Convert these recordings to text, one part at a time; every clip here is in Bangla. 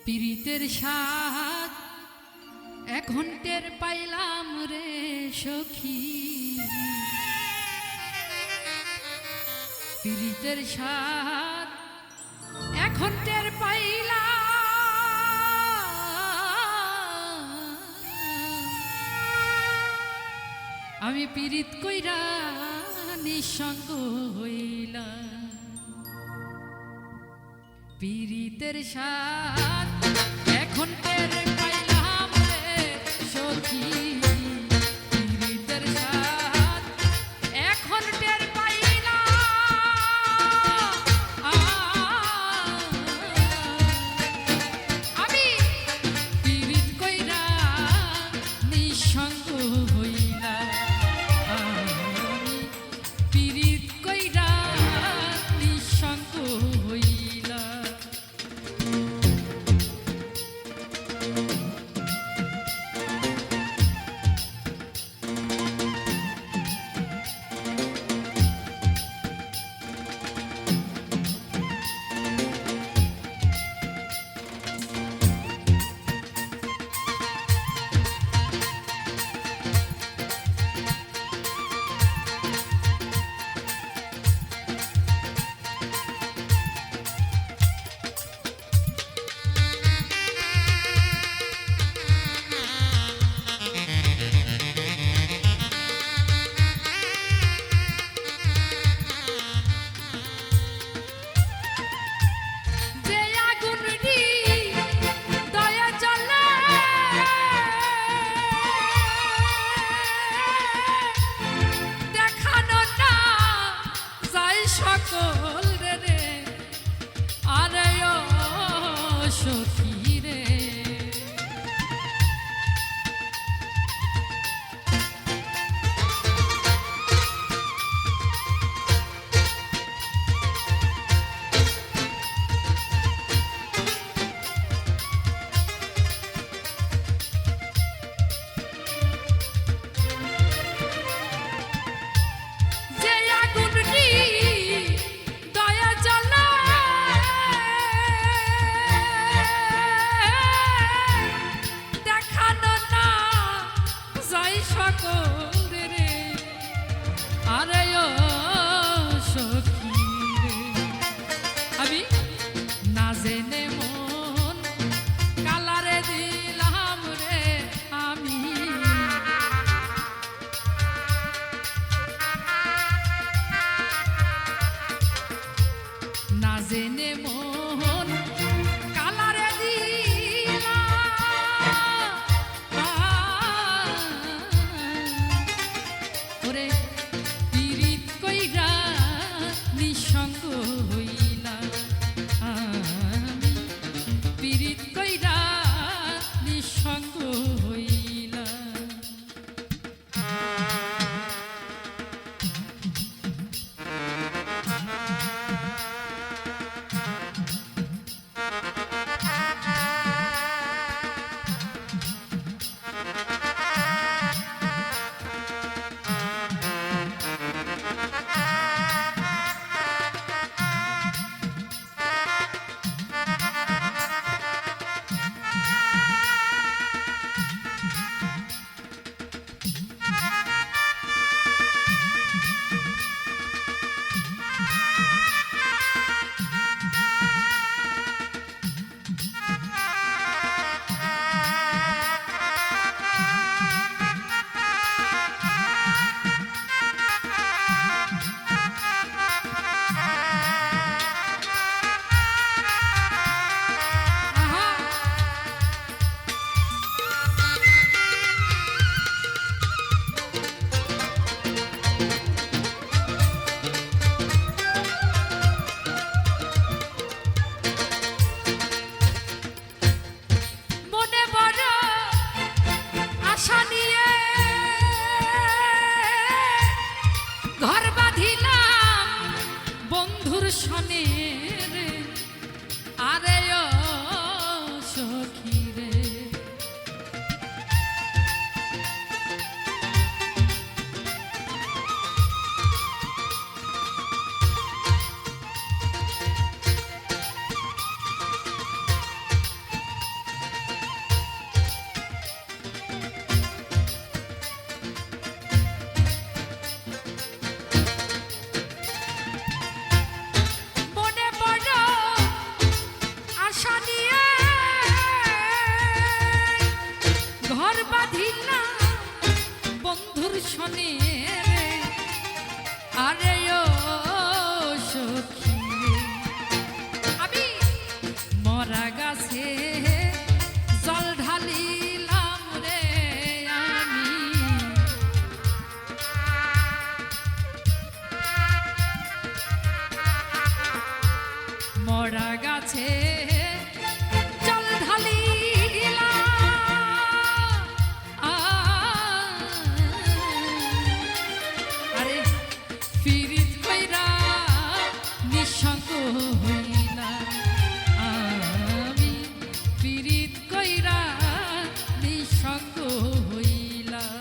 পীড়িতের স্বাদ এখন টের পাইলাম রে সখী, পীড়িতের স্বাদ এখন টের পাইলাম। আমি পীড়িত কইরা নিঃসঙ্গ হইলাম। পীড়িতের স্বাদ এখন টের পাইলাম রে সখী, পীড়িতের স্বাদ এখন টের পাইলাম। আমি পীড়িত কইরা নিঃসঙ্গ হইলাম। আমি পীড়িত কইরা নিঃসঙ্গ হইলাম। সকল রে আরে ও সখী রে, মরা গাছে জল ঢালিলাম রে আমি মরা গাছে জল ঢালিলাম আরে পিরিত কইরা নিঃসঙ্গ হইলাম আমি পিরিত কইরা নিঃসঙ্গ হইলাম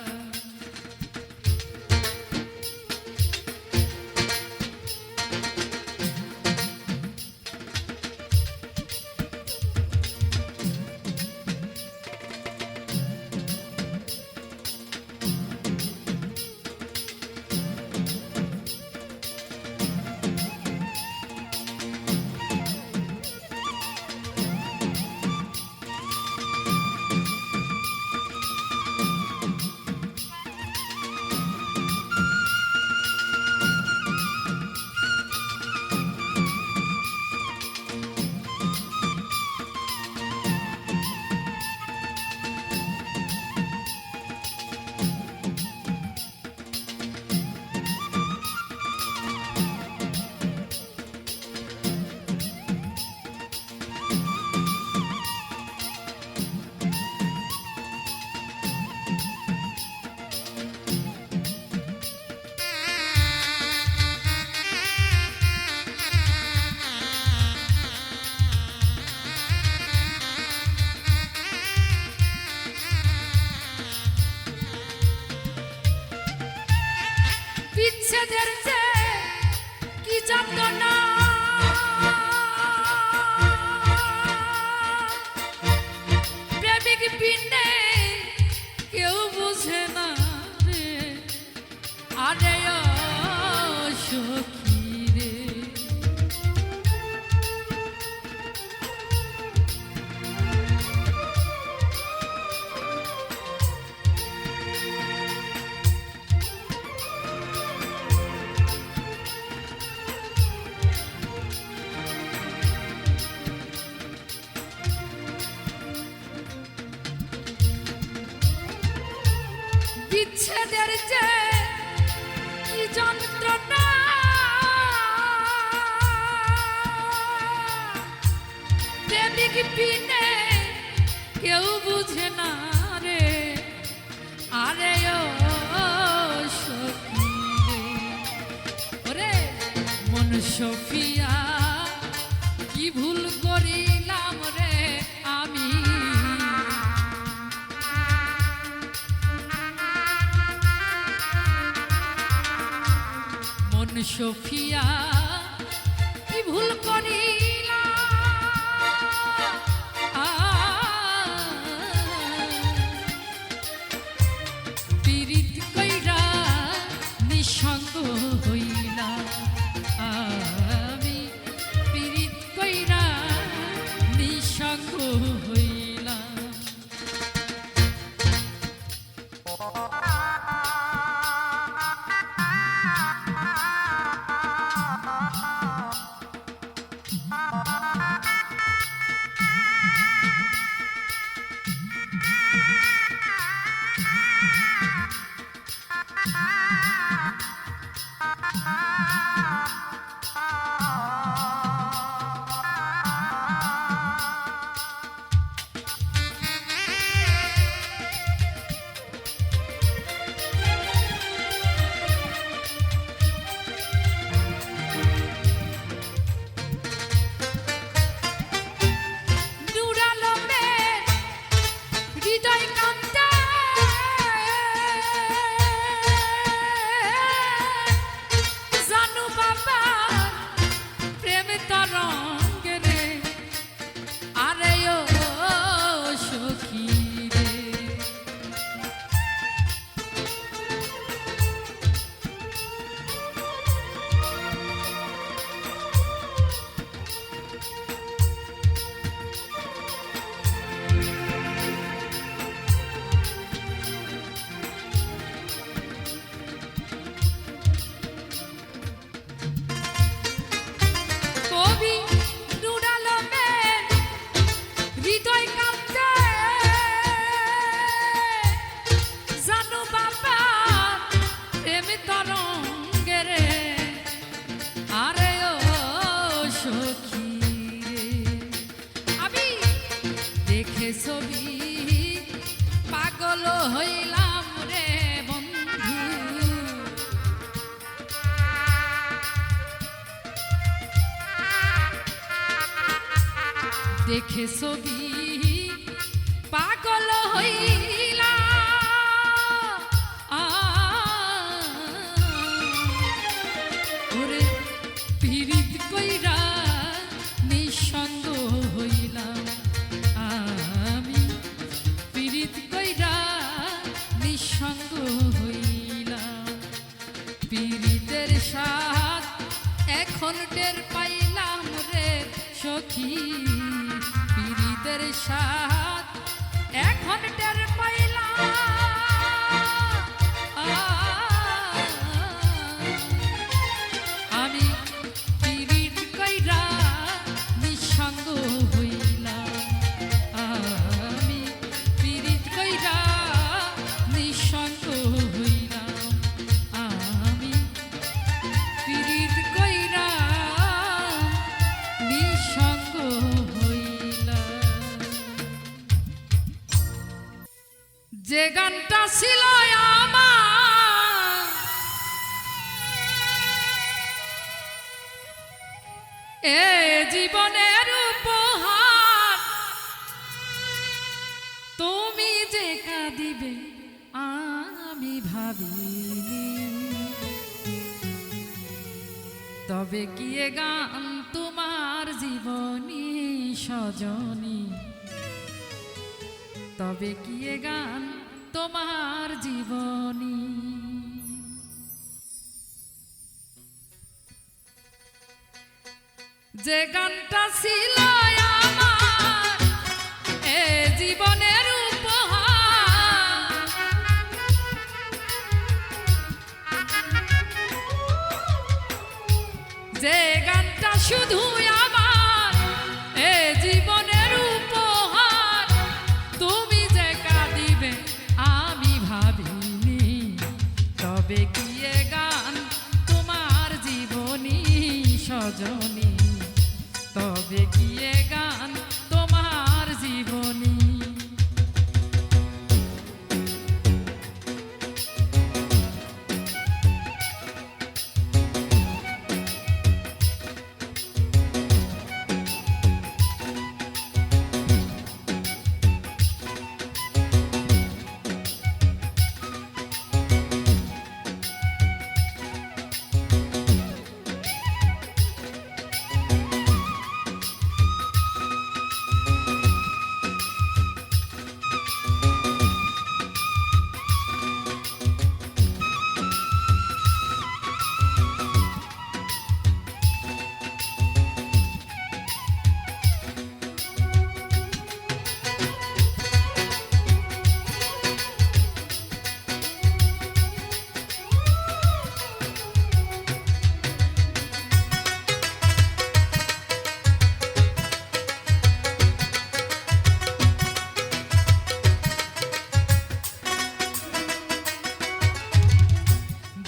বিচ্ছেদের যে কি যন্ত্রণা প্রেমিক বিনে কেউ বুঝে না রে আরে ও সখী রে বিচ্ছেদের যে কি যন্ত্রণা প্রেমিক বিনে কেউ বুঝে না রে আরে ও সখী রে ওরে মন সফিয়া কি ভুল করিলাম রে আমি সফিয়া কি ভুল করিলাম পীড়িত কইরা নিঃসঙ্গ হইলাম আমি পীড়িত কইরা নিঃসঙ্গ হইলাম দেখে ছবি পাগল হইলাম রে বন্ধু দেখে ছবি পাগল হইলাম ওরে পীড়িত কইরা নিঃসঙ্গ হইলাম আমি পীড়িত কইরা নিঃসঙ্গ হইলাম পীড়িতের স্বাদ এখন টের পাইলাম রে সখী পীড়িতের স্বাদ এখন টের পাইলাম আমি পীড়িত কইরা নিঃসঙ্গ হইলাম আমি পীড়িত কইরা নিঃসঙ্গ হইলাম আমি পীড়িত কইরা নিঃসঙ্গ হইলাম যে গানটা ছিল আমার এ জীবনের উপহার তুমি যে কাঁদিবে আমি ভাবিনি তবে কি এ গান তোমার জীবনী সজনী তবে কি এ গান তোমার জীবনী যে গানটা ছিল আমার এ জীবনের উপহার যে গানটা শুধু আমার এ জীবনের উপহার তুমি যে কাঁদিবে আমি ভাবিনি তবে কি এ গান তোমার জীবনী সজনী তবে কি এ গান তোমার জীবনী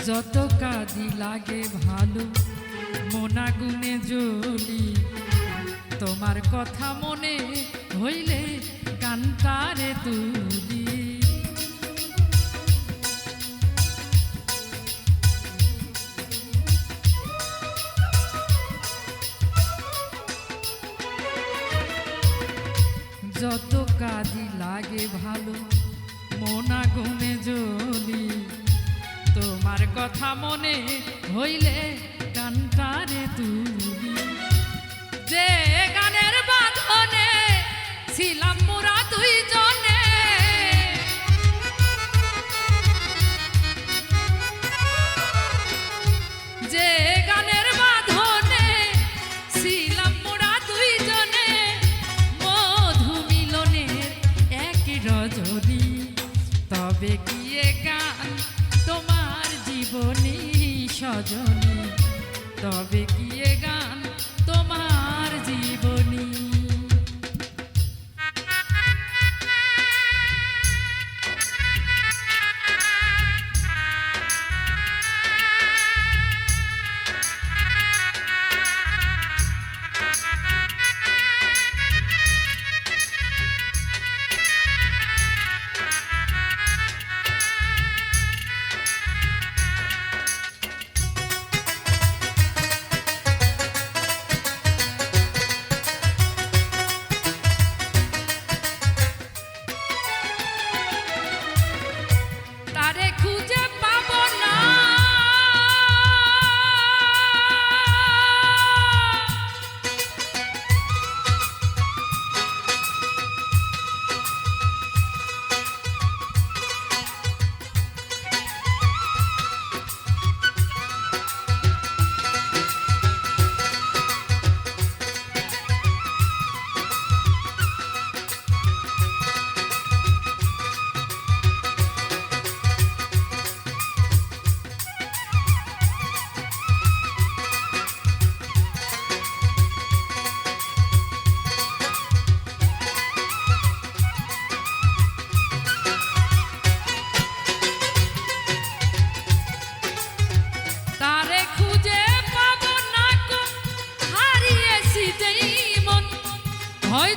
যত কাঁদি লাগে ভালো মোনা গুনে জ্বলি তোমার কথা মনে হইলে কান্তারে তুলি যত কাঁদি লাগে ভালো মোনা গুনে জ্বলি তোমার কথা মনে হইলে গানটারে তুলি যে গানের বাঁধনে ছিলাম মোরা দুইজনে যে গানের বাঁধনে ছিলাম মোরা দুইজনে মধু মিলনের এক রজনী তবে কি এ গান তোমার জীবনী সজনী তবে কি এ গান তোমার জীবনী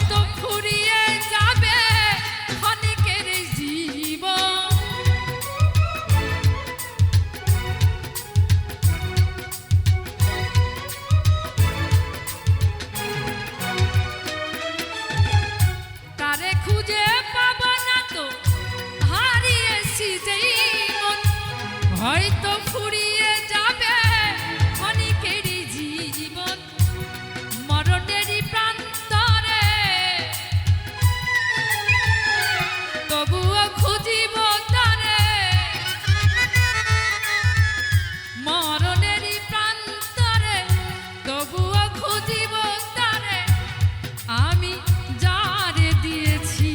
হয়তো ফুরিয়ে যাবে ক্ষণিকের এই জীবন। তারে খুঁজে পাবো না তো হারিয়েছি যেই মন, হয়তো ফুরিয়ে যাবে ক্ষণিকেরই জীবন। মরণেরই প্রান্তরে তবুও খুঁজিব তারে, মরণেরই প্রান্তরে তবুও খুঁজিব তারে। আমি যারে দিয়েছি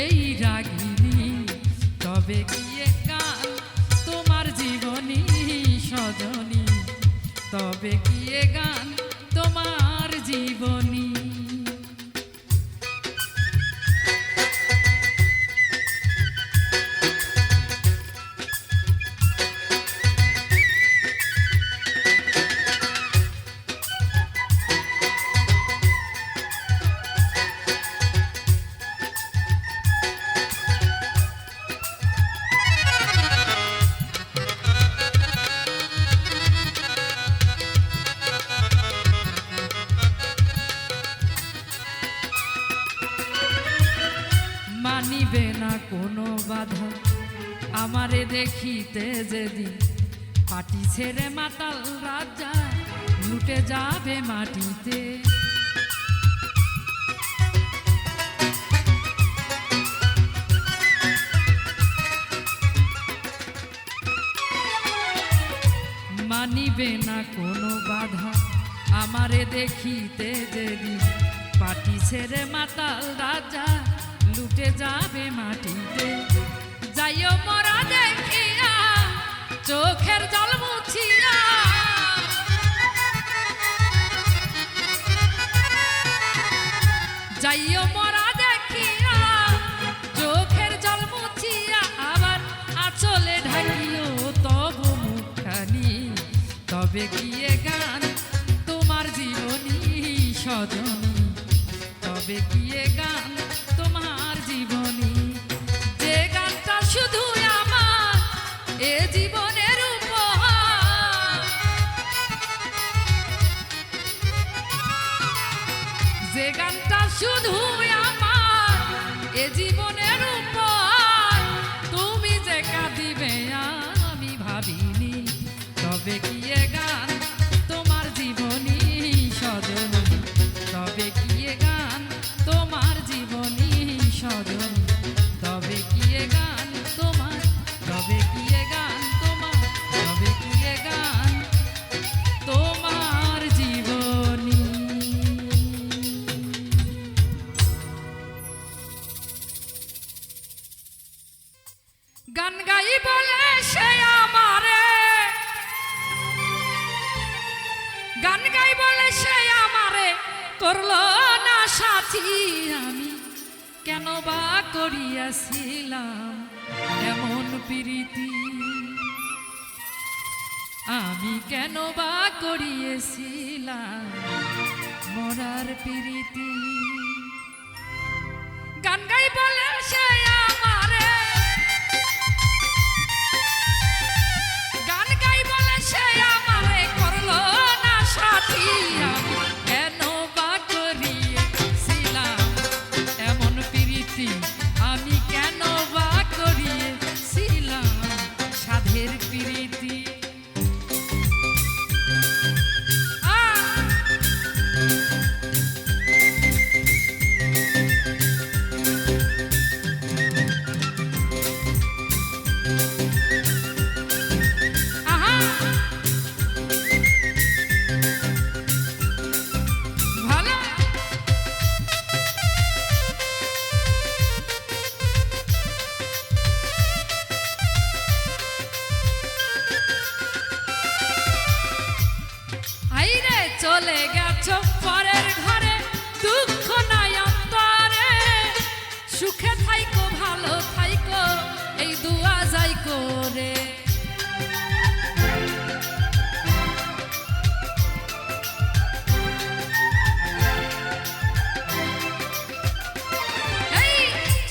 এই রাগিনী, তবে গিয়ে গান তোমার জীবনী সজনী, তবে গিয়ে গান তোমার জীবনী। মানিবে না কোনো বাধা আমারে দেখিতে যেদিন, পাটি ছেড়ে মাতাল রাজা লুটে যাবে মাটিতে। মানিবে না কোনো বাধা আমারে দেখিতে যেদিন, পাটি ছেড়ে মাতাল রাজা লুটে যাবে মাটিতে। যাইও মরা দেখিয়া চোখের জল মুছিয়া, যাইও মরা দেখিয়া চোখের জল মুছিয়া, আবার আঁচলে ঢাকিও তব মুখখানি, তবে গিয়ে গান তোমার জীবনী সজনী, তবে গিয়ে গান তোমার জীবনী। যে গানটা শুধু আমার এ জীবনের উপহার, যে গানটা শুধু আমার এ জীবনের উপহার, তুমি যে কাঁদিবে আমি ভাবিনি, তবে গিয়ে গান তোমার জীবনী সজনী, তবে গিয়ে গান তোমার জীবনী সজনী, তবে গিয়ে গান তোমার, তবে গিয়ে গান তোমার, তবে গিয়ে গান তোমার জীবনী। গান গাই বলে সে আমারে, গান গাই বলে সে আমারে করলো না সাথী। আমি কেন বা করিয়াছিলাম এমন প্রীতি, আমি কেন বা করিয়েছিলাম মরার প্রীতি। গান গাই বলে সে আমারে, গান গাই বলে সে আমারে করলো না সাথী। আমি কেন বা করিয়েছিলাম এমন প্রীতি, আমি কেন বা করিয়েছিলাম সাধের প্রীতি।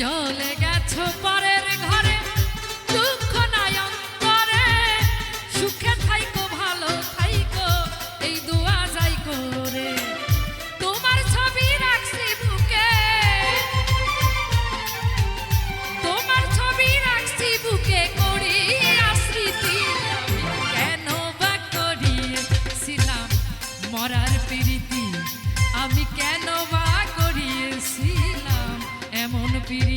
চলে গেছো পরের ঘরে, দুঃখ নাই অন্তরে, সুখে থাইকো ভালো থাইকো, এই দোয়া যাই করে। তোমার ছবি রাখছি বুকে, তোমার ছবি রাখছি বুকে, করিয়া স্মৃতি। কেন বা করিয়েছিলাম মরার প্রীতি, আমি কেন বা করিয়েছিলাম এমন প্রীতি।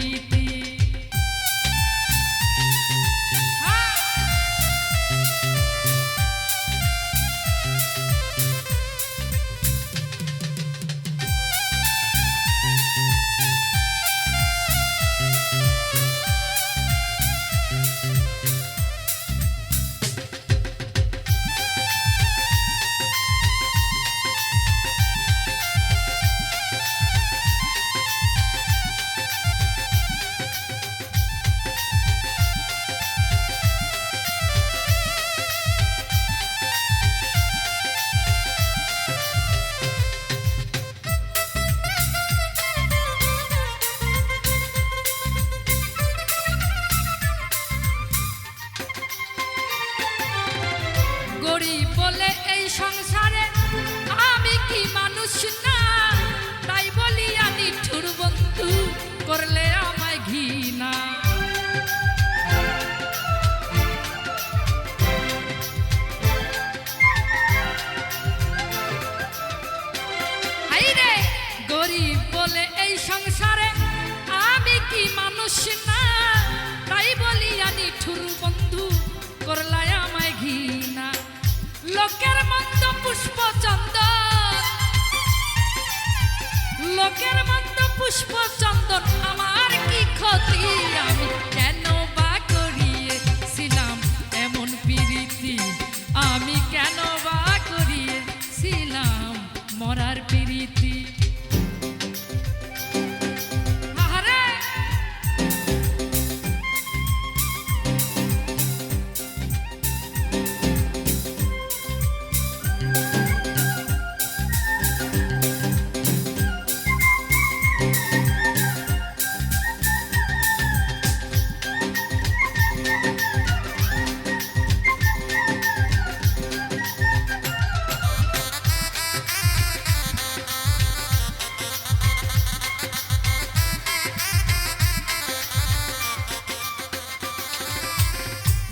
গরিব বলে এই সংসারে আমি কি মানুষ না, তাই বলিয়া নিঠুর বন্ধু করলে আমায় ঘৃণা। হাইরে গরিব বলে এই সংসারে আমি কি মানুষ না, তাই বলিয়া নিঠুর বন্ধু করলে আমায় ঘৃণা। লোকের মন্দ পুষ্প চন্দন, লোকের মন্দ পুষ্প চন্দন আমার কি ক্ষতি, আমি কেন বা করিয়েছিলাম এমন প্রীতি, আমি কেন বা করিয়েছিলাম মরার প্রীতি।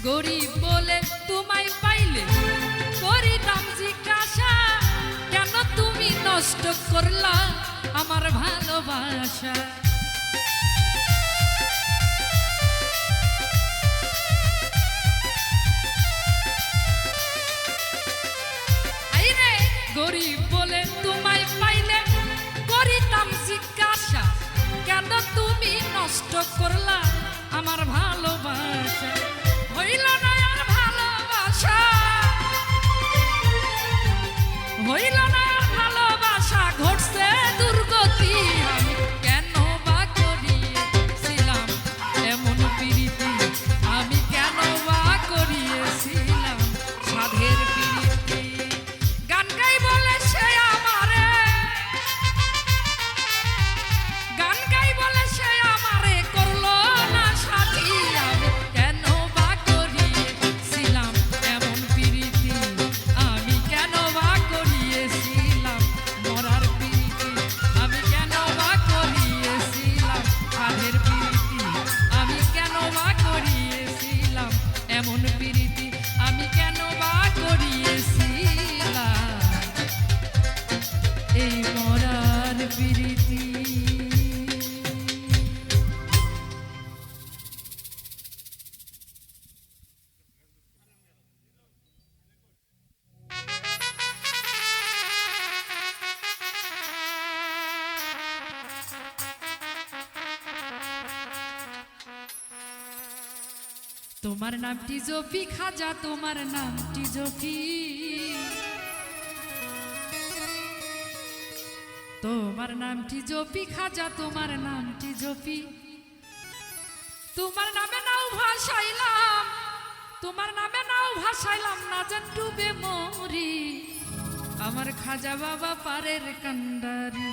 গরিব বলে তোমায় পাইলে করিতাম জিজ্ঞাসা, কেন তুমি নষ্ট করলা আমার ভালোবাসা। আইরে গরিব বলে তোমায় পাইলে করিতাম জিজ্ঞাসা, কেন তুমি নষ্ট করলা আমার ভালোবাসা। হইল না আর ভালোবাসা, হইল না আর ভালোবাসা, ঘটছে দুর্গতি, আমি কেন বা করিয়েছিলাম এমন প্রীতি, আমি কেন বা করিয়েছিলাম সাধের প্রীতি। গান গাই বলে সে আমারে, গান গাই বলে সে আমারে করলো না সাথী, আমি কেন বা করিয়েছিলাম এমন প্রীতি, আমি কেন বা করিয়েছিলাম মরার প্রীতি, আমি কেন বা করিয়েছিলাম সাধের প্রীতি, আমি কেন বা করিয়েছিলাম এমন প্রীতি, আমি কেন বা করিয়েছিলাম এই মরার প্রীতি। তোমার নামটি জপি খাজা, তোমার নামটি জপি, তোমার নামটি জপি খাজা, তোমার নামটি জপি। তোমার নামে নাও ভাসাইলাম, তোমার নামে নাও ভাসাইলাম, না জান ডুবে মরি আমার খাজা বাবা পারের কান্ডারি।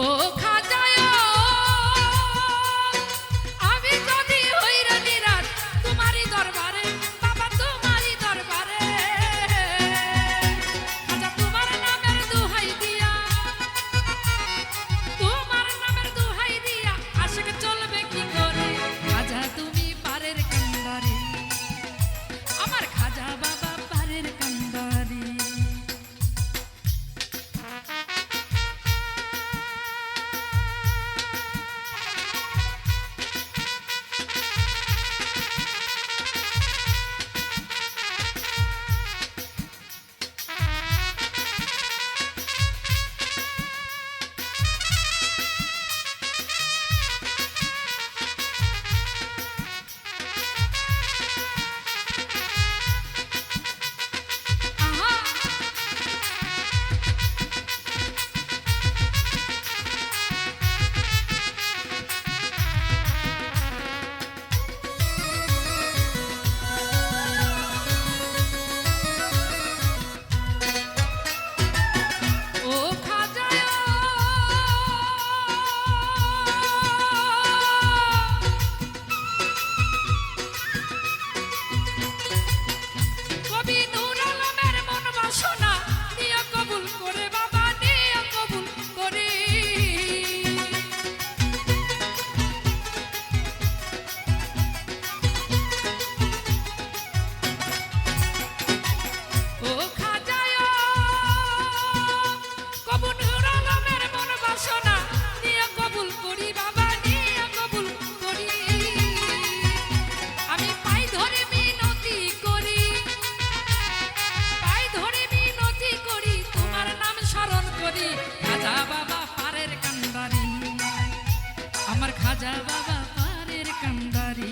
ও খাজায় আমি যদি হইরা নিরাজ তোমারই দরবারে বাবা তোমারই দরবারে খাজা তোমার নামের দোহাই দিয়া তোমার নামের দোহাই দিয়া আশিক চলবে কি করে খাজা তুমি পারের কান্দারি আমার খাজা বাবা পারের কান্দারি খাজা বাবা পারের কান্দারি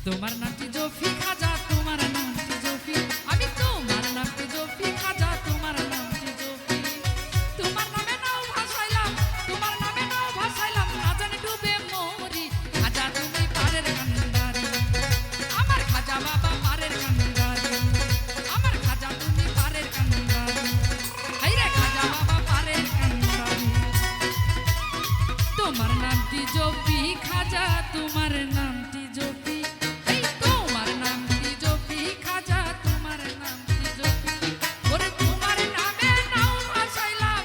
তোমার নামটি জফি খাজা তোমার নামটি জফি আমি তোমার নামটি জফি খাজা তোমার নামটি জফি তোমার নামে নাও ভাসাইলাম তোমার নামে নাও ভাসাইলাম না জানি ডুবে মরি খাজা তুমি পারের কান্দারি আমার খাজা বাবা পারের কান্দারি আমার খাজা তুমি পারের কান্দারি হাইরে খাজা বাবা পারের কান্দারি তোমার নামটি জপি খাজা তোমার নামটি জপি এই তোমার নামটি জপি খাজা তোমার নামটি জপি ওরে তোমার নামে নাও ভাসাইলাম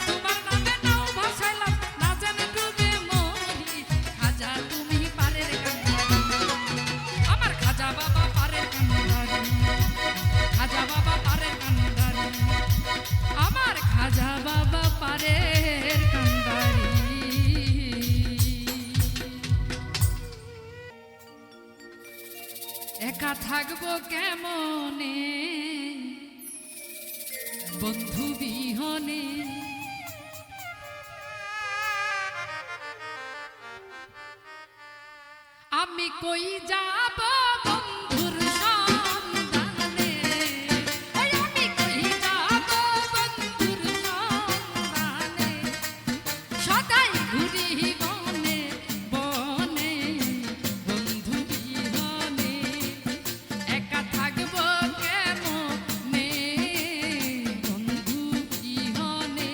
তোমার নামে নাও ভাসাইলাম না জানি ডুবে মরি খাজা তুমি পারের কান্দারি আমার খাজা বাবা পারের কান্দারি খাজা বাবা পারের কান্দারি আমার খাজা বাবা পারের কান্দারি একা থাকবো কেমনে বন্ধু বিহনে আমি কই যাব বন্ধুর সন্ধানে ওই আমি কই যাব বন্ধুর সন্ধানে সদাই ঘুরি বনে বনে বন্ধু বিহনে একা থাকবো কেমনে বন্ধু বিহনে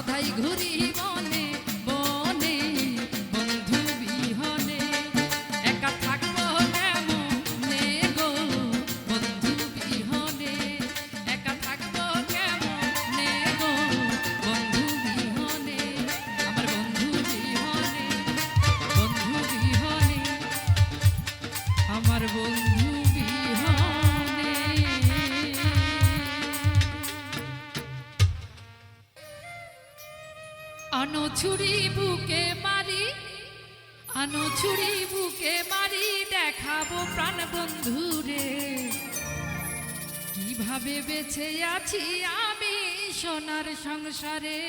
সদাই ঘুরি বনে বনে বন্ধু বিহনে একা থাকবো কেমনে গো বন্ধু বিহনে একা থাকবো কেমনে গো বন্ধু বিহনে আমার বন্ধু বিহনে আমার বন্ধু বিহনে। আনো ছুরি বুকে মারি আনো ছুরি বুকে মারি দেখাবো প্রাণ বন্ধুরে কিভাবে বেঁচে আছি আমি সোনার সংসারে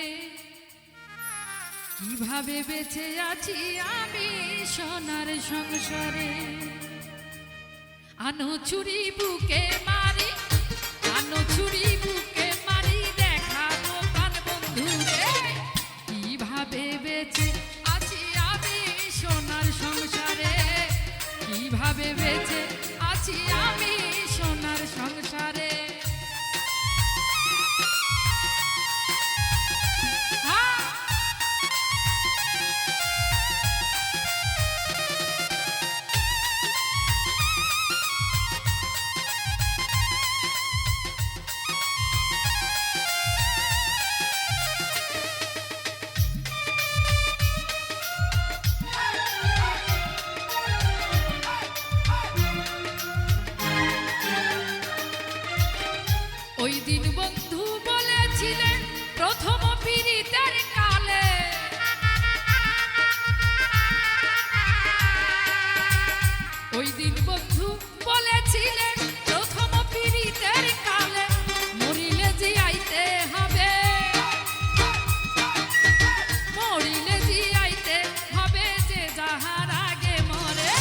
কিভাবে বেঁচে আছি আমি সোনার সংসারে আনো ছুরি বুকে মারি আনো ছুরি বুকে মারি দেখাবো প্রাণ বন্ধুরে কিভাবে বেঁচে আছি আমি সোনার সংসারে কিভাবে বেঁচে আছি আমি সোনার সংসারে ওই দিন বন্ধু বলেছিলেন প্রথম পীড়িতের কালে ওই দিন বন্ধু বলেছিলেন প্রথম পীড়িতের কালে মরিলে জিয়াইতে হবে মরিলে জিয়াইতে হবে যে যাহার আগে মরে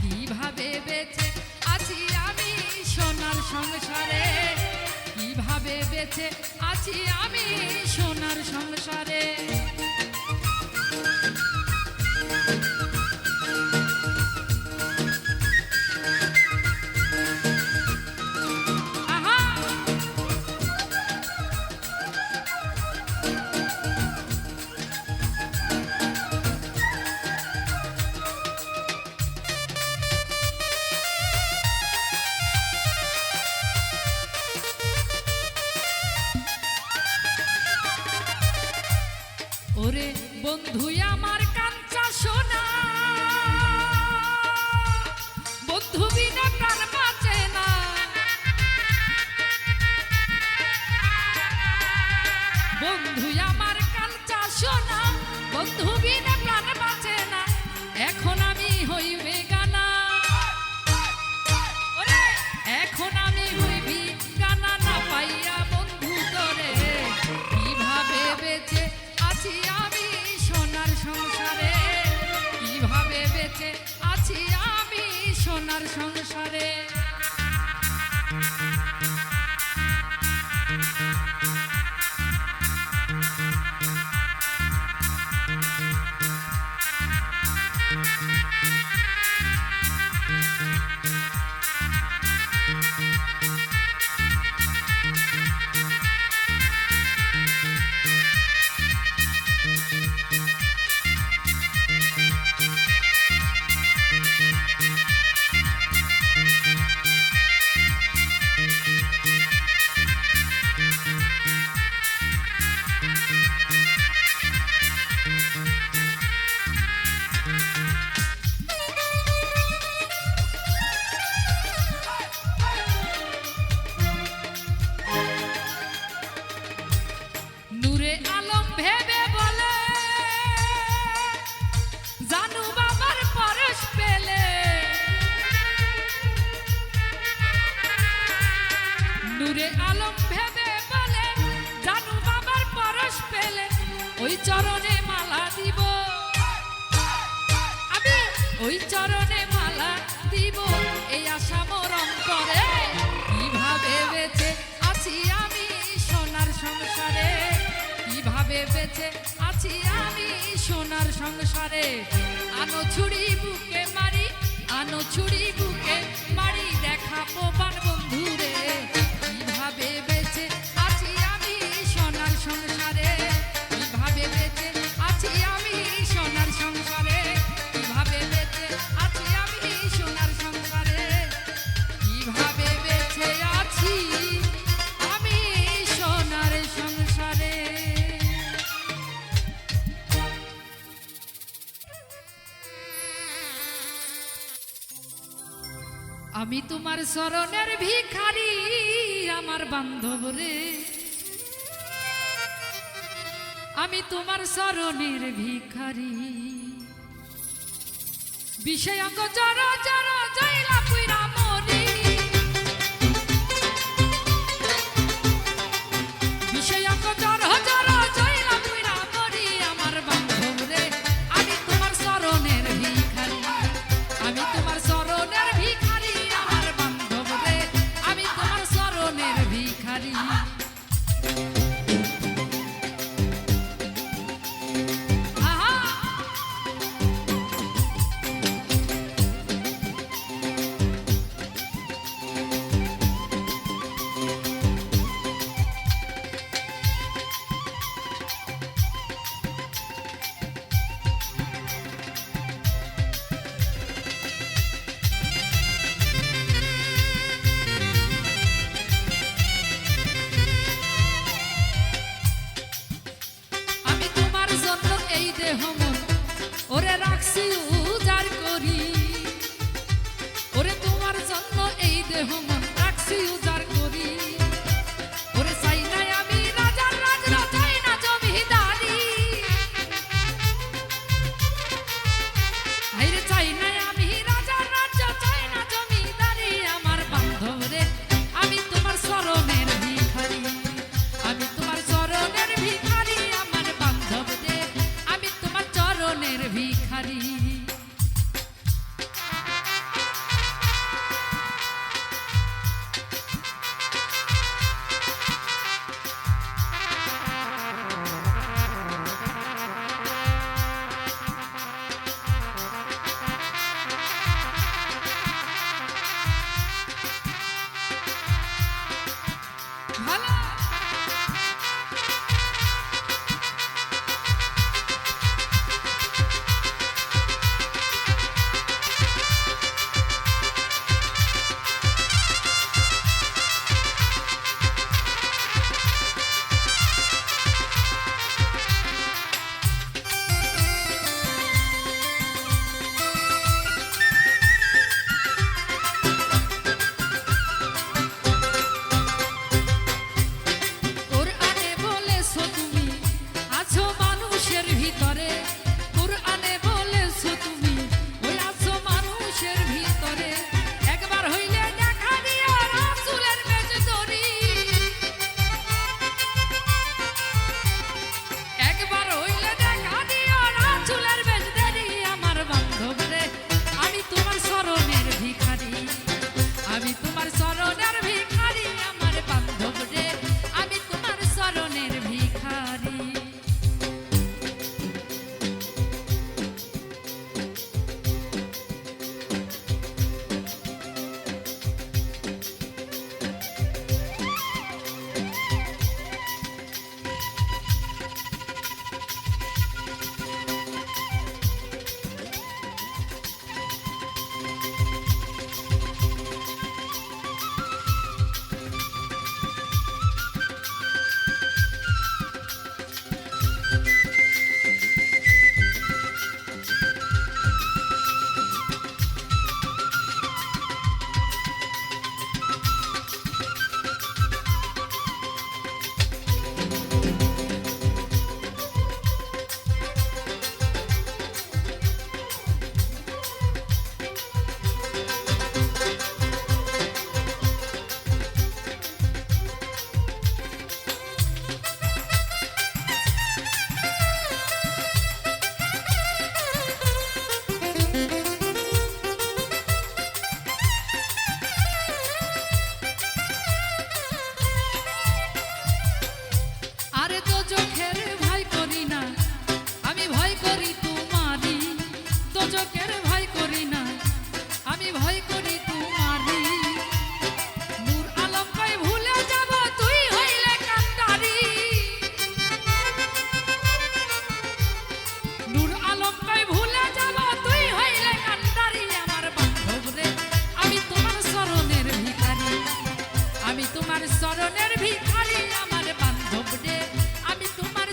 কিভাবে বেঁচে আছি আমি সোনার সংসারে কিভাবে বেঁচে আছি আমি সোনার সংসারে ওরে বন্ধু আমার কাঞ্চা সোনা বন্ধু বিনা প্রাণ বাঁচে না বন্ধু আমার কাঞ্চা সোনা বন্ধু বিনা প্রাণ বাঁচে না এখন আমি হইবে গানা ওরে এখন আমি হইবি গানা না পাইয়া বন্ধু তোরে কিভাবে বেঁচে আছি আমি সোনার সংসারে কিভাবে বেঁচে আছি আমি সোনার সংসারে নূরে আলম ভেবে বলে জানু বাবার পরশ পেলে নূরে আলম ভেবে বলে জানু বাবার পরশ পেলে ওই চরণে মালা দিব আমি ওই চরণে মালা দিব এই আশা মরণ করে কিভাবে বেঁচে আছি আমি সোনার সংসারে কিভাবে বেঁচে আছি আমি সোনার সংসারে আনো ছুরি বুকে মারি আনো ছুরি বুকে মারি দেখাবো প্রাণ বন্ধুরে কিভাবে বেঁচে আছি আমি সোনার সংসারে আমি তোমার চরণের ভিখারি আমার বান্ধব রে, আমি তোমার চরণের ভিখারি। বিষয়ক জর জর জয়লা পুইরা মরি, বিষয়ক জর জর জয়লা পুইরা মরি আমার বান্ধব রে, আমি তোমার চরণের ভিখারি, আমি তোমার চরণের ভিখারি আমার বান্ধব রে, আমি তোমার চরণের ভিখারি। এই দেহ মন ওরে রাখছি উজাড় করি, ওরে তোমার জন্য এই দেহ মন রাখছি উজাড় করি, ওরে চাই নাই আমি রাজার রাজ চাই না জমিদারি, আইরে চাই নাই আমি রাজার রাজ চাই না জমিদারি আমার বান্ধব রে, আমি তোমার চরণের ভিখারি, আমি তোমার চরণের ভিখারি আমার বান্ধব রে, আমি তোমার চরণের ভিখারি। ভালো চরণের ভিখারি আমার বান্ধব রে, আমি তোমার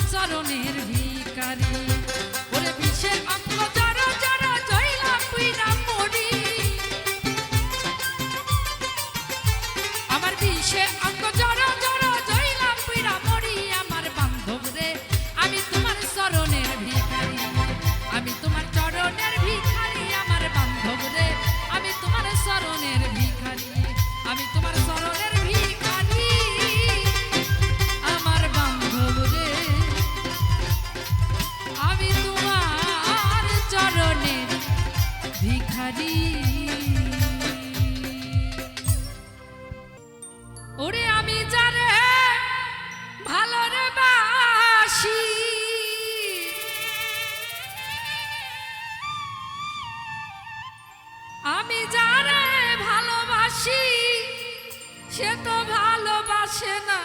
সে তো ভালোবাসে না,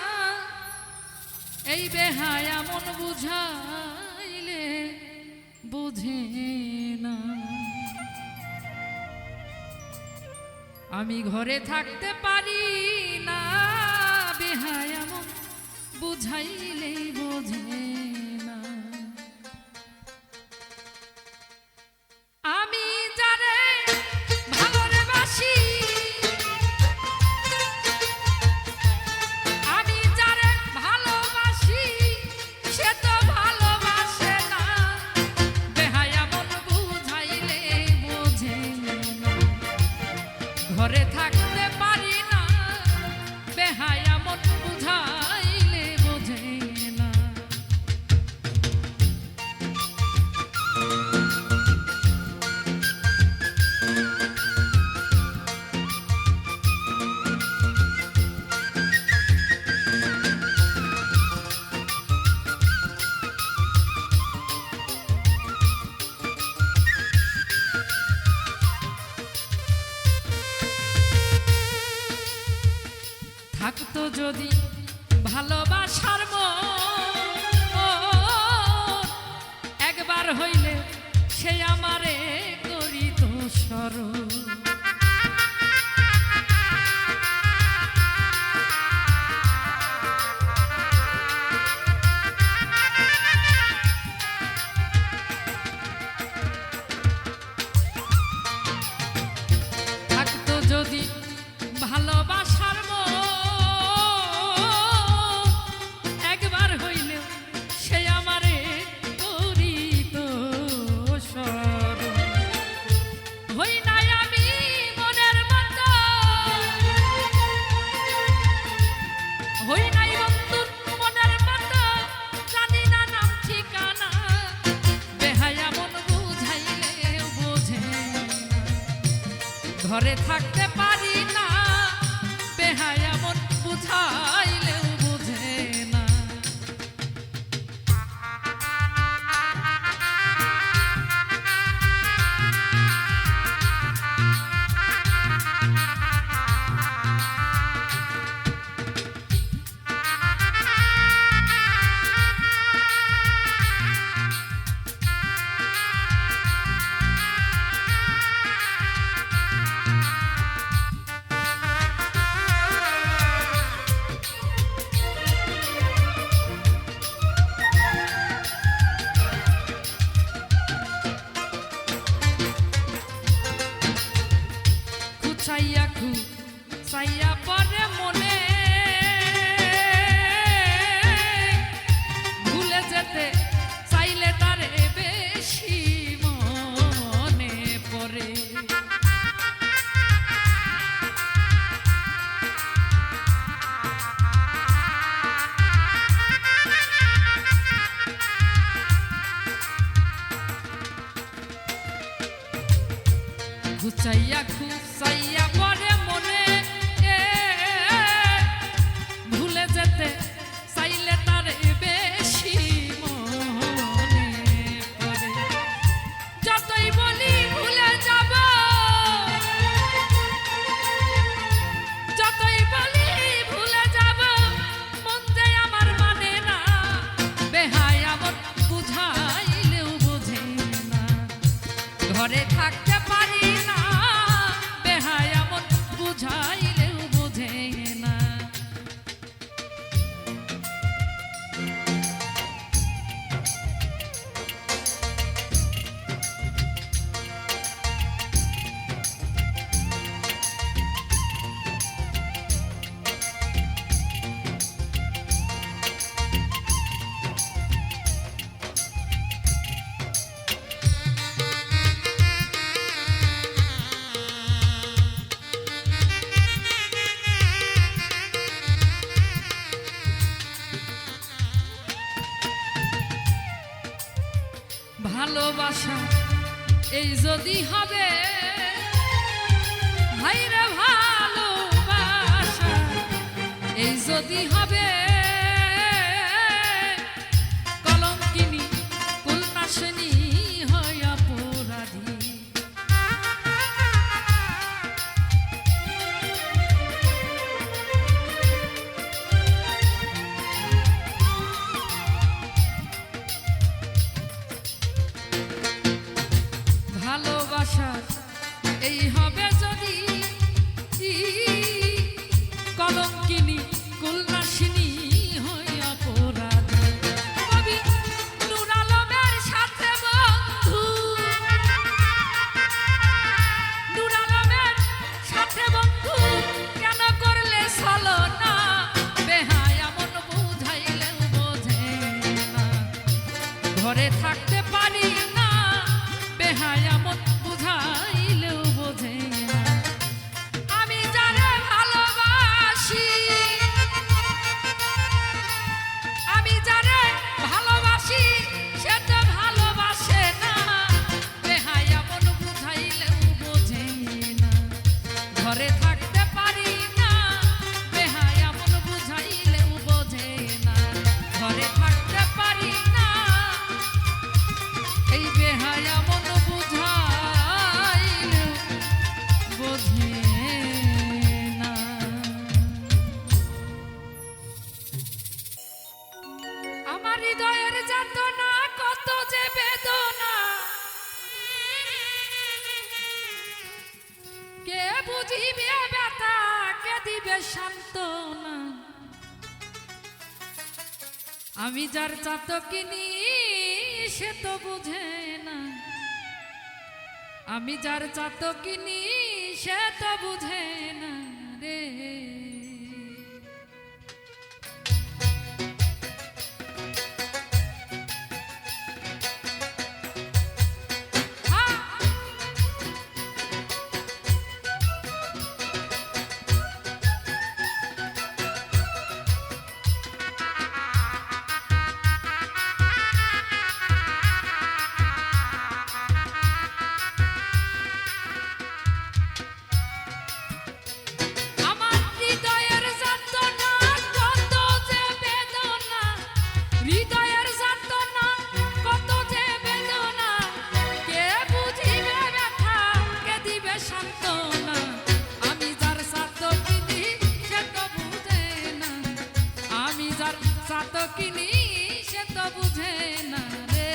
এই বেহায়া মন বুঝাইলে বুঝে না। আমি ঘরে থাকতে পারি না, বেহায়া মন বুঝাইলেই বোঝে না। আমি যারে ভালোবাসি, আমি যারে ভালোবাসি সে তো ভালোবাসে না, বেহায়া মন বুঝাইলে বোঝে না। ঘরে থাকতে পারি না, বেহায়া মন বুঝাইলে বোঝে না। থাকতো যদি ভালোবাসার মন, একবার হইলে সে আমারে করিত স্মরণ। থাকতো যদি ভালোবাসার মন, ঘরে থাকতে পারি না, বেহায়া মন বুঝাইলেও বুঝে না। চাইয়া পরে মনে ভুলে যেতে চাইলে তারে বেশি মনে পড়ে। খুচাইয়া খুচাইয়া পরে মনে ভুলে যেতে চাইলে তার বেশি মনে পড়ে। যতই বলি ভুলে যাব, যতই বলি ভুলে যাব, মন যে আমার মানে না, বেহায়া মন বুঝাইলেও বোঝে না। ঘরে থাকতে পারি না, বেহায়া মন বুঝাইলেও বোঝে না। ভালোবাসা এই যদি হবে, ভাইরে ভালোবাসা এই যদি হবে, কলঙ্কিনী কুলনাশিনী হয় অপরাধী। ঘরে থাকতে পারি না, বেহায়া মন বুঝাইলেও বোঝে না। আমি যারে ভালোবাসি, আমি যারে ভালোবাসি সে তো ভালোবাসে না, বেহায়া মন বুঝাইলেও বোঝে না। ঘরে থাকতে পারি না, বেহায়া মন বুঝাইলেও বোঝে না। ঘরে থাকতে পারি না, এই বেহায়া মন বুঝাইলেও বোঝে না। আমার হৃদয়ের যাতনা কত যে বেদনা, কে বুঝিবে ব্যথা, কে দিবে সান্ত্বনা। আমি যার চাতকিনি সে তো বুঝে না, আমি যার চাতকিনি সে তো বুঝে না রে। চাতকিনি সে তো বুঝে না রে।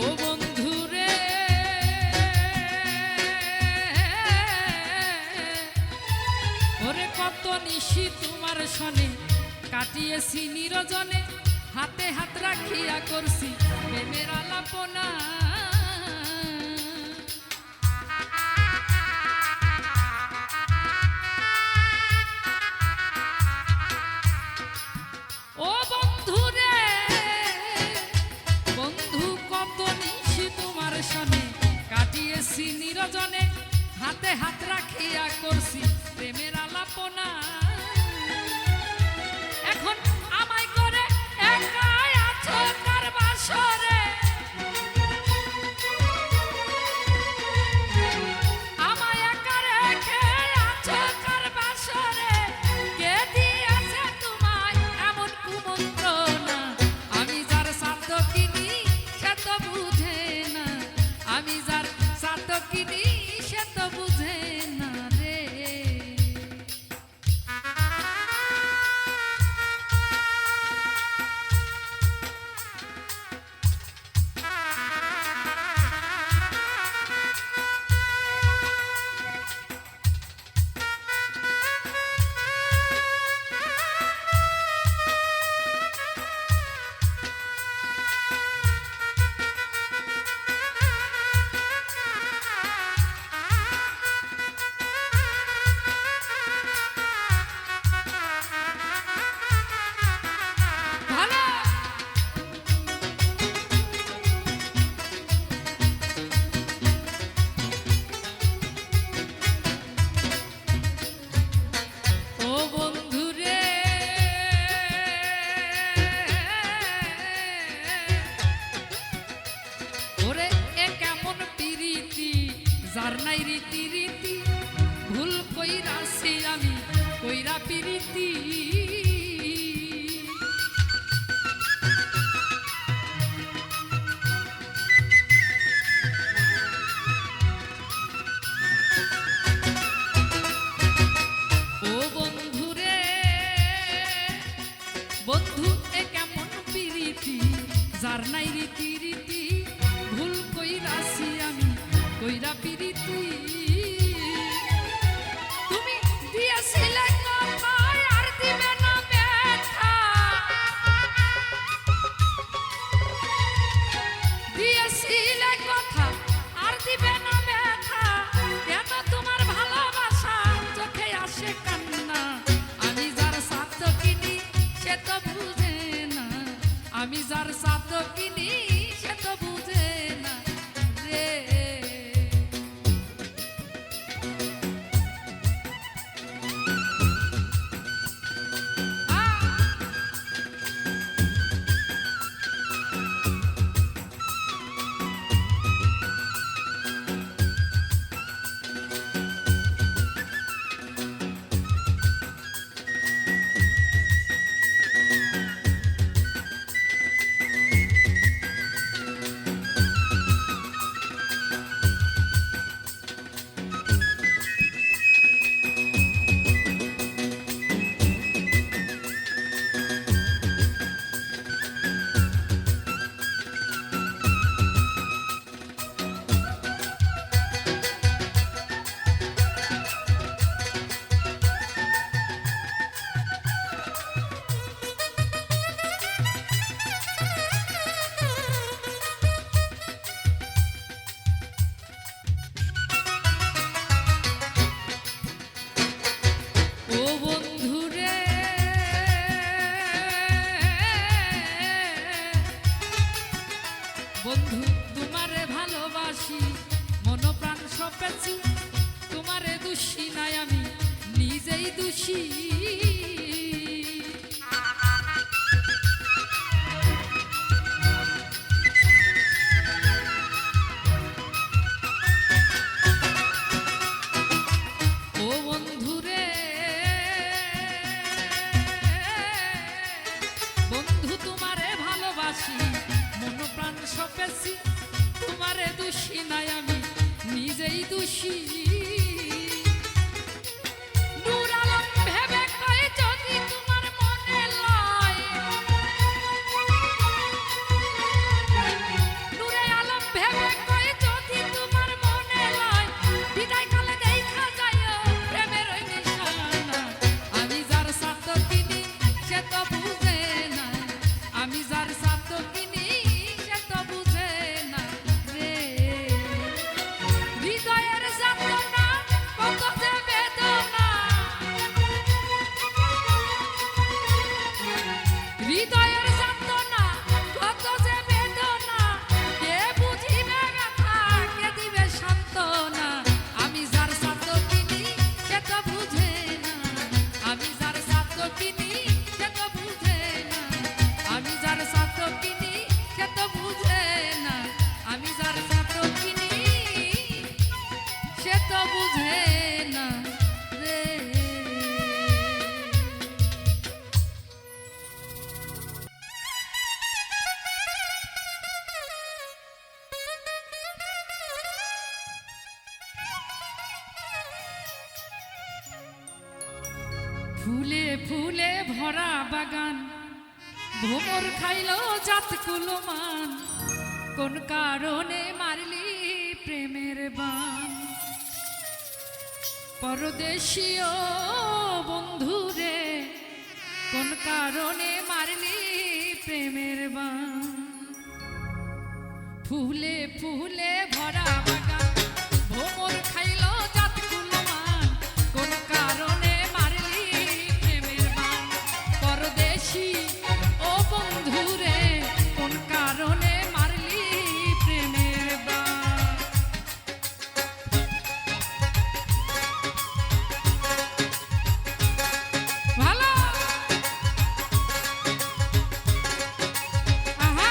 ও বন্ধু রে, ওরে কত নিশি তোমার সনে কাটিয়েছি নিরজনে, হাতে হাত রাখিয়া করছি প্রেমের আলাপনা। ও বন্ধু রে, বন্ধু কত নিশি তোমার সনে কাটিয়েছি নিরজনে, হাতে হাত রাখিয়া করছি প্রেমের আলাপনা। এখন আমায় করে একা আছো কার বাসরে, আমায় একা রেখে আছো কার বাসরে, কে দিয়েছে তোমায় এমন কুমন্ত্রণা। আমি যার চাতকিনি সে তো বুঝে না, আমি যার চাতকিনি সে তো বুঝে না রে। যার নাই রীতি রীতি ভুল কইরাছি আমি কইরা পিরিতি পেছি, তোমারে দোষী নাই আমি নিজেই দোষী। ও বন্ধুরে, বন্ধু তোমারে ভালোবাসি, মন প্রাণ সপেছি, তোমারে দোষী নাই আমি নিজেই দোষী। নূর আলম ভেবে কয় যদি তোমার মনে লয়, নূরে আলম ভেবে কয় যদি তোমার মনে লয়, বিদায় কালে দেখা যায় প্রেমের ওই নিশানা। আমি যার সাথ কিনি সে তো বুঝে না, আমি যার সাথ কিনি সে তো বুঝে না রে। হৃদয়ের যাতনা কত যে বেদনা, হৃদয়ের যাতনা কত যে বেদনা, কে বুঝিবে ব্যথা কে দিবে সান্ত্বনা। আমি যার সাথ কিনি সে তো বুঝে না, আমি যার সাথ কিনি সে তো বুঝে না, আমি যার সাথ কিনি সে তো বুঝে না, আমি যার সাথ কিনি সে তো বুঝে না রে। ফুলে ফুলে ভরা বাগান, ভোমর খাইলো জাত কুলমান, কোন কারণে মারলি প্রেমের বান। পরদেশীয় বন্ধুরে, কোন কারণে মারলি প্রেমের বান। ফুলে ফুলে ভরা বাগান, ভোমর খাইলো জাত কুলমান, কোন কারণে মারলি প্রেমের বান। পরদেশী ও বন্ধুরে, কোন কারণে মারলি প্রেমের বান। ভালো আহা,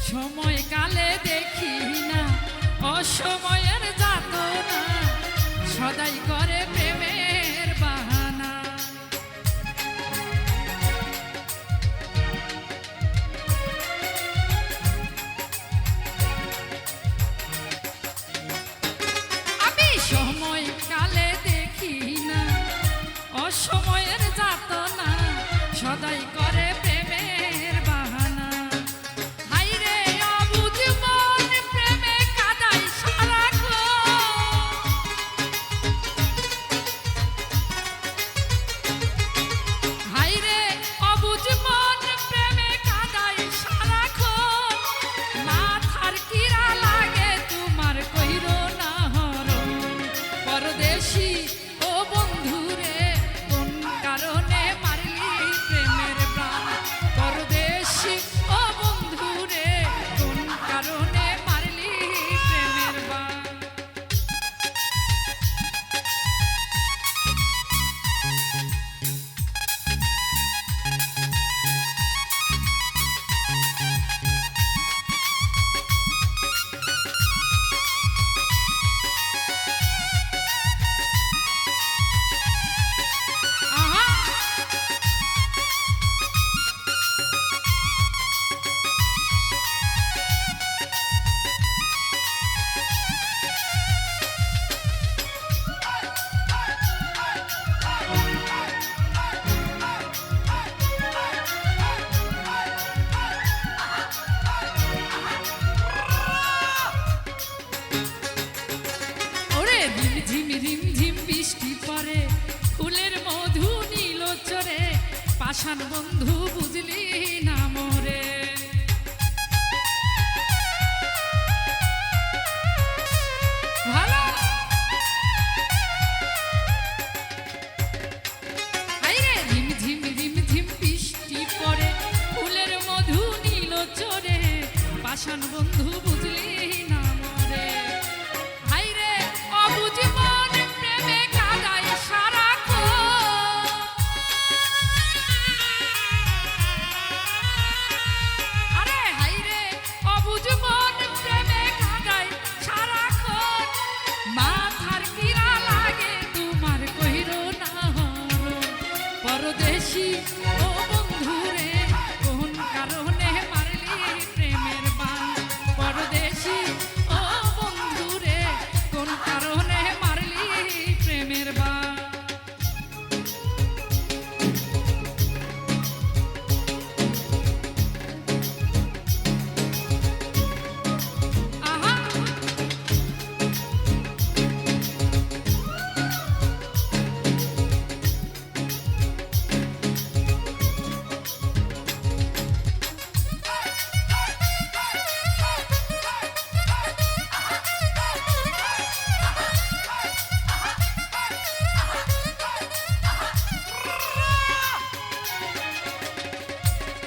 সময় কালে দেখি না অসময়ের যাতনা, সদাই করে প্রেমের বাহানা। আমি সময় কালে দেখি না অসময়ের যাতনা, সদাই করে প্রেমের বাহানা। হাইরে অবুঝ মন প্রেমে কাদাই সারাক্ষণ, হাইরে অবুঝ মন প্রেমে কাদাই সারাক্ষণ। মাথার কিরা লাগে তোমার কইরো না হরণ। পরদেশী ও বন্ধুরে, কোন কারণে মারলি প্রেমের প্রাণ। পরদেশী ও বন্ধুরে, কোন কারণে মারলি প্রেমের বান। আহা, ওরে রিমঝিম রিমঝিম বৃষ্টি পড়ে, ফুলের মধু নীল চরে, পাষাণ বন্ধু বুঝলি না মোরে। পাষাণ বন্ধু বুঝলি না মরে হাইরে অবুঝ মন প্রেমে কাদায় সারাক্ষণ আরে হাইরে অবুঝ মন প্রেমে কাদায় সারাক্ষণ মাথার কিরা লাগে তোমার কইরো না হরণ পরদেশী ও বন্ধুরে কোন কারণে মারলি প্রেমের বান পরদেশী ও বন্ধুরে কোন কারণে মারলি প্রেমের বান আহা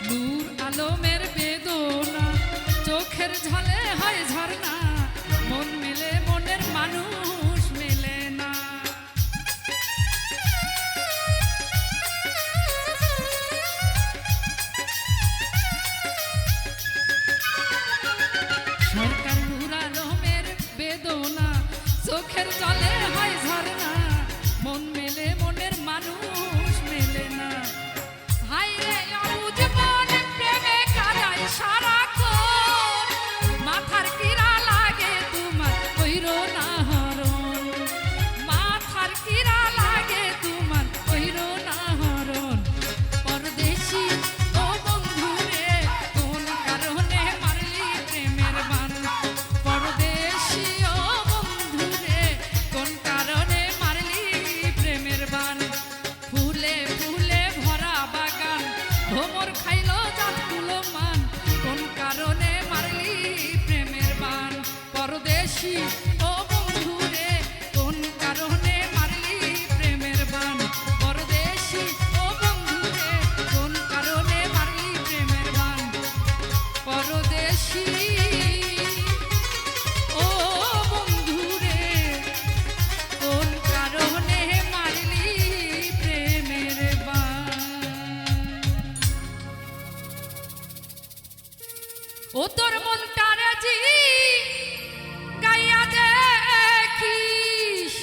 নূর আলমের বেদনা চোখের ঝলে হয় ঝরনা মন মেলে মনের মানুষ মেলে না সরকার নূর আলমের বেদনা চোখের জলে হয় ঝরনা মন মেলে মনের মানুষ মেলে না হাইরে অবুঝ মন প্রেমে কাদায় সারাক্ষণ মাথার কিরা লাগে তোমার কইরো না হরণ মাথার কিরা লাগে তোমার কইরো না হরণ পরদেশী ও বন্ধুরে কোন কারণে মারলি প্রেমের বান পরদেশী ও বন্ধুরে কোন কারণে মারলি প্রেমের বান ফুলে ফুলে ভরা বাগান ভোমর খাইলো জাতগুলো মান কোন কারণে মারলি প্রেমের বান পরদেশী ও বন্ধুরে কোন কারণে মারলি প্রেমের বান পরদেশী ও বন্ধুরে কোন কারণে মারলি প্রেমের বান পরদেশী ও বন্ধুরে কোন কারণে মারলি প্রেমের বান ও তোর মনটারে জি গাইয়া দেখিস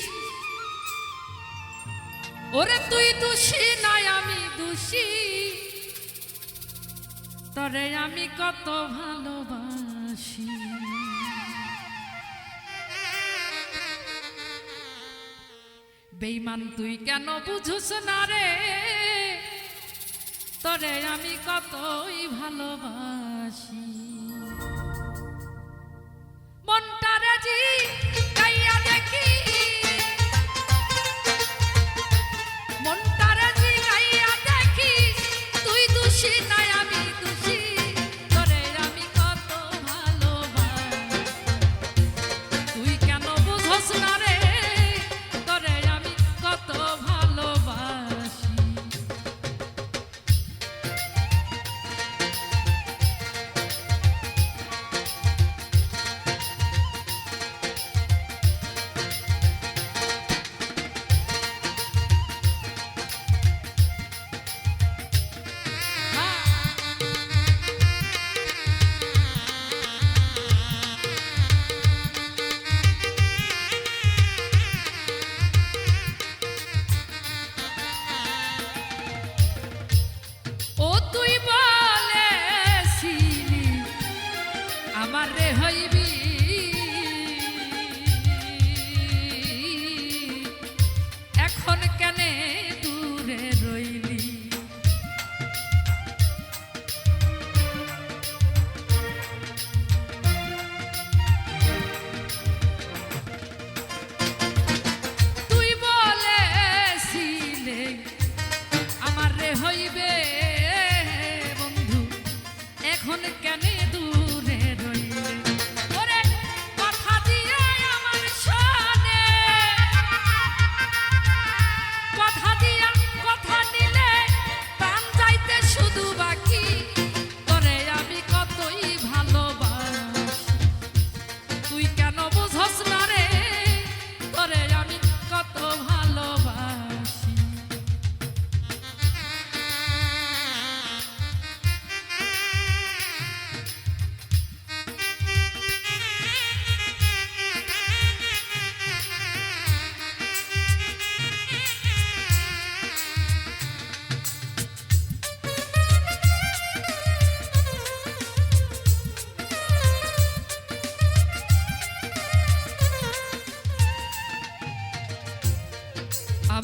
ওরে তুই দোষী নয় আমি দোষী তরে আমি কত ভালোবাসি বেঈমান তুই কেন বুঝুস না রে তরে আমি কতই ভালোবাসি মনটারে জি গাইয়া দেখি মনটারে জি গাইয়া দেখি তুই দোষী নাই আমি দোষী তরে আমি কত ভালোবাসি তুই কেন বুঝোস না রে তরে আমি কত ভালোবাসি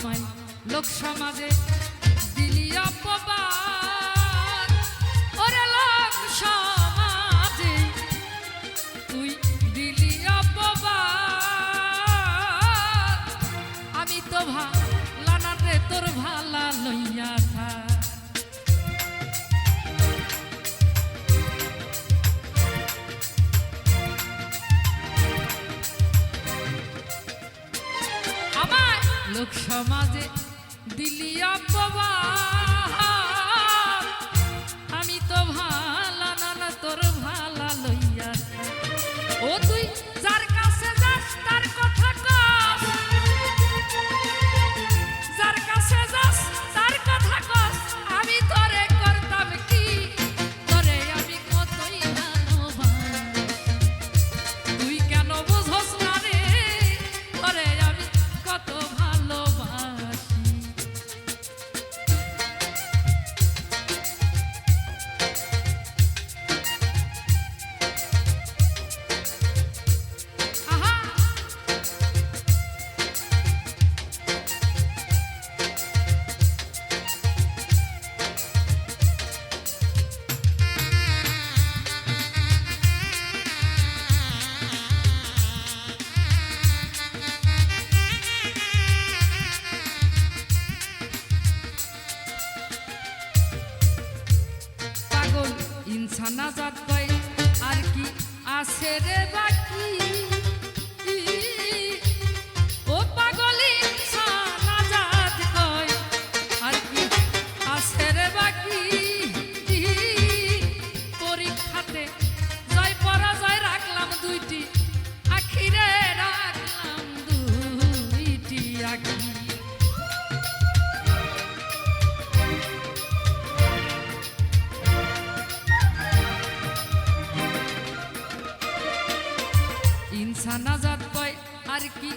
আমায় লোক সমাজে দিলি অপবাদ, ওরে লোক সমাজে তুই দিলি অপবাদ। আমি তো ভালা না রে তোর ভালা লইয়া থাক। লোক সমাজে দিলি অপবাদ, আমি তো ভালা না তোর ভালা লইয়া। ও তুই যার কাছে যাস তার কথা কস, যার কাছে যাস তার কথা কস। আমি তোরে করতাম কি, তোরে আমি কতই ভালোবাসি, তুই কেন বুঝোস না রে তোরে আমি কত ইনসানা জাত কয় আর কি আছে রে বাকি, ও পাগল ইনসানা জাত কয় আর কি আছে রে বাকি। পরীক্ষাতে জয় পরাজয় রাখলাম দুইটি আখি রে, রাখলাম দুইটি আখি। ইনসানা জাত কয় আর কি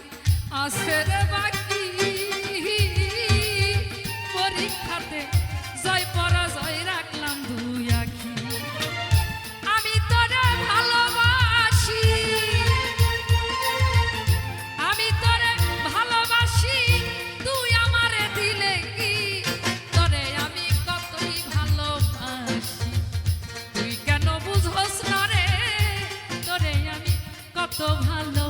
আছে রে বাকি, পরীক্ষাতে জয় পরাজয় রাখলাম দুই আখি। আমি তোরে ভালোবাসি, আমি তোরে ভালোবাসি, তুই আমারে দিলে কি, তোরে আমি কতই ভালোবাসি, তুই কেন বুঝোস না রে তোরে আমি কত ভালো।